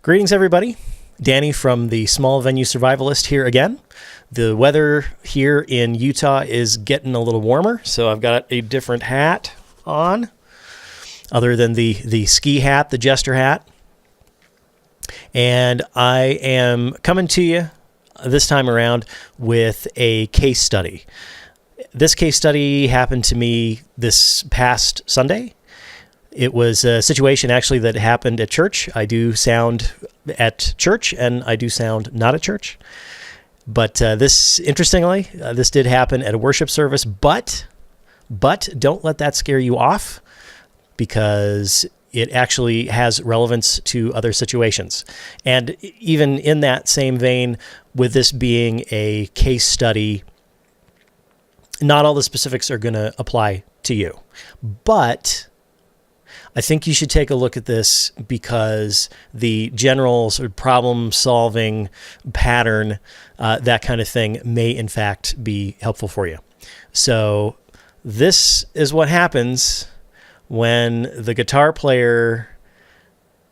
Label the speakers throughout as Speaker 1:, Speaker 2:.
Speaker 1: Greetings, everybody. Danny from the Small Venue Survivalist here again. The weather here in Utah is getting a little warmer, so I've got a different hat on, other than the ski hat, the jester hat. And I am coming to you this time around with a case study. This case study happened to me this past Sunday. It was a situation actually that happened at church. I do sound at church and I do sound not at church. But interestingly, this did happen at a worship service, but don't let that scare you off, because it actually has relevance to other situations. And even in that same vein, with this being a case study, not all the specifics are going to apply to you. But I think you should take a look at this, because the general sort of problem-solving pattern, that kind of thing, may in fact be helpful for you. So this is what happens when the guitar player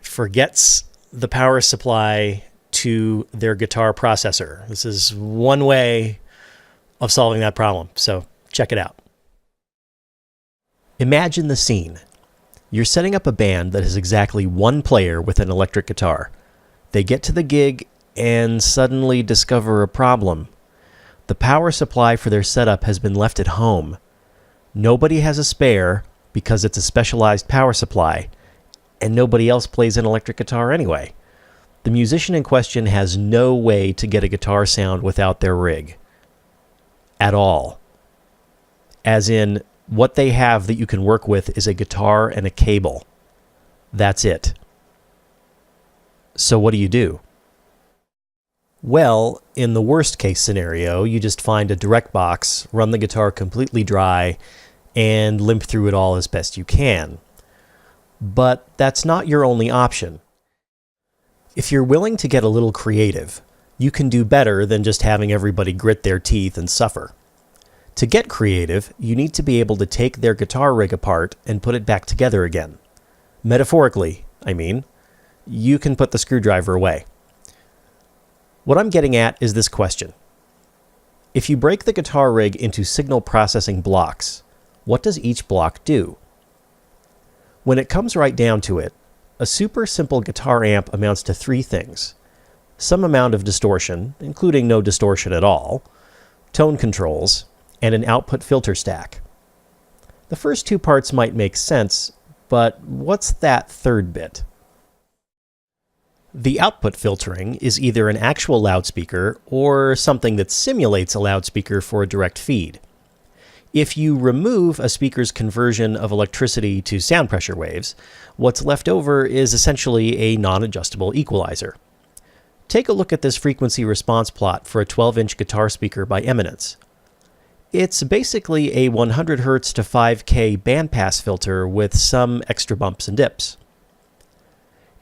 Speaker 1: forgets the power supply to their guitar processor. This is one way of solving that problem. So check it out. Imagine the scene. You're setting up a band that has exactly one player with an electric guitar. They get to the gig and suddenly discover a problem. The power supply for their setup has been left at home. Nobody has a spare because it's a specialized power supply, and nobody else plays an electric guitar anyway. The musician in question has no way to get a guitar sound without their rig. At all. As in, what they have that you can work with is a guitar and a cable. That's it. So what do? Well, in the worst case scenario, you just find a direct box, run the guitar completely dry, and limp through it all as best you can. But that's not your only option. If you're willing to get a little creative, you can do better than just having everybody grit their teeth and suffer. To get creative, you need to be able to take their guitar rig apart and put it back together again. Metaphorically, I mean. You can put the screwdriver away. What I'm getting at is this question. If you break the guitar rig into signal processing blocks, what does each block do? When it comes right down to it, a super simple guitar amp amounts to three things: some amount of distortion, including no distortion at all, tone controls, and an output filter stack. The first two parts might make sense, but what's that third bit? The output filtering is either an actual loudspeaker or something that simulates a loudspeaker for a direct feed. If you remove a speaker's conversion of electricity to sound pressure waves, what's left over is essentially a non-adjustable equalizer. Take a look at this frequency response plot for a 12-inch guitar speaker by Eminence. It's basically a 100 Hz to 5K bandpass filter with some extra bumps and dips.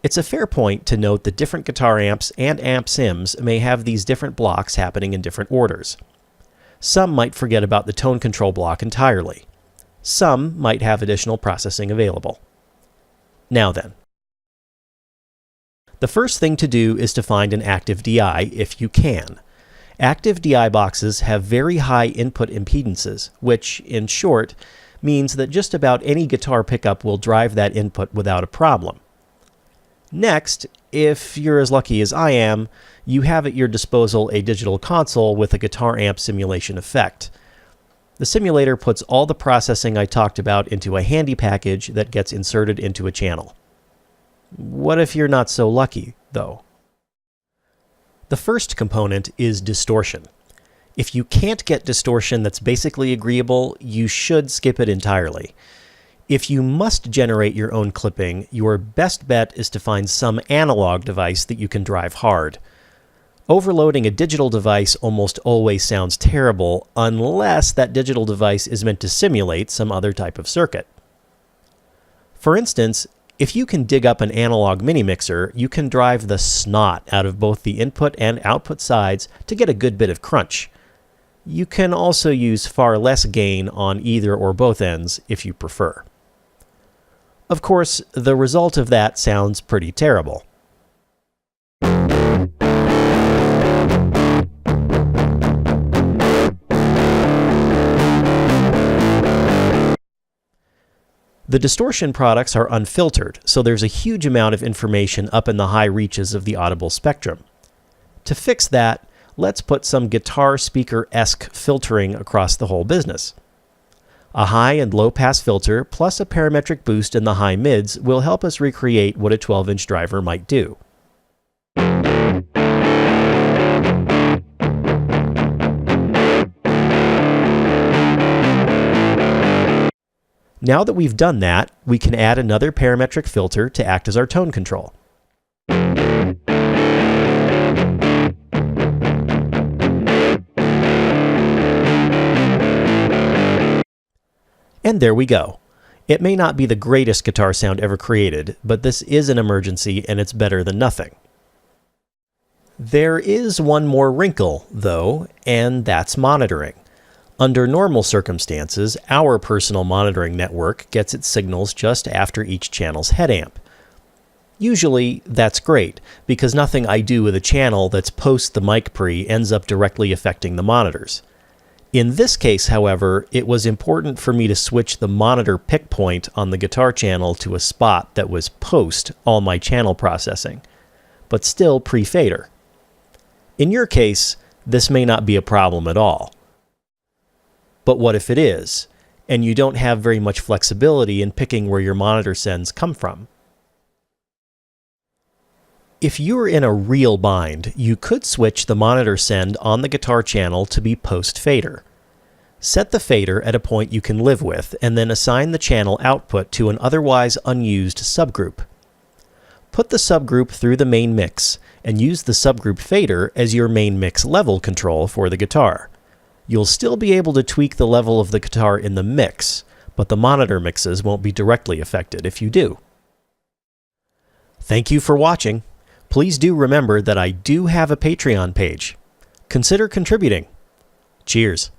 Speaker 1: It's a fair point to note that different guitar amps and amp sims may have these different blocks happening in different orders. Some might forget about the tone control block entirely. Some might have additional processing available. Now then. The first thing to do is to find an active DI if you can. Active DI boxes have very high input impedances, which, in short, means that just about any guitar pickup will drive that input without a problem. Next, if you're as lucky as I am, you have at your disposal a digital console with a guitar amp simulation effect. The simulator puts all the processing I talked about into a handy package that gets inserted into a channel. What if you're not so lucky, though? The first component is distortion. If you can't get distortion that's basically agreeable, you should skip it entirely. If you must generate your own clipping, your best bet is to find some analog device that you can drive hard. Overloading a digital device almost always sounds terrible, unless that digital device is meant to simulate some other type of circuit. For instance, if you can dig up an analog mini mixer, you can drive the snot out of both the input and output sides to get a good bit of crunch. You can also use far less gain on either or both ends if you prefer. Of course, the result of that sounds pretty terrible. The distortion products are unfiltered, so there's a huge amount of information up in the high reaches of the audible spectrum. To fix that, let's put some guitar speaker-esque filtering across the whole business. A high and low pass filter plus a parametric boost in the high mids will help us recreate what a 12-inch driver might do. Now that we've done that, we can add another parametric filter to act as our tone control. And there we go. It may not be the greatest guitar sound ever created, but this is an emergency and it's better than nothing. There is one more wrinkle, though, and that's monitoring. Under normal circumstances, our personal monitoring network gets its signals just after each channel's head amp. Usually, that's great, because nothing I do with a channel that's post the mic pre ends up directly affecting the monitors. In this case, however, it was important for me to switch the monitor pick point on the guitar channel to a spot that was post all my channel processing, but still pre-fader. In your case, this may not be a problem at all. But what if it is, and you don't have very much flexibility in picking where your monitor sends come from? If you're in a real bind, you could switch the monitor send on the guitar channel to be post-fader. Set the fader at a point you can live with, and then assign the channel output to an otherwise unused subgroup. Put the subgroup through the main mix, and use the subgroup fader as your main mix level control for the guitar. You'll still be able to tweak the level of the guitar in the mix, but the monitor mixes won't be directly affected if you do. Thank you for watching. Please do remember that I do have a Patreon page. Consider contributing. Cheers.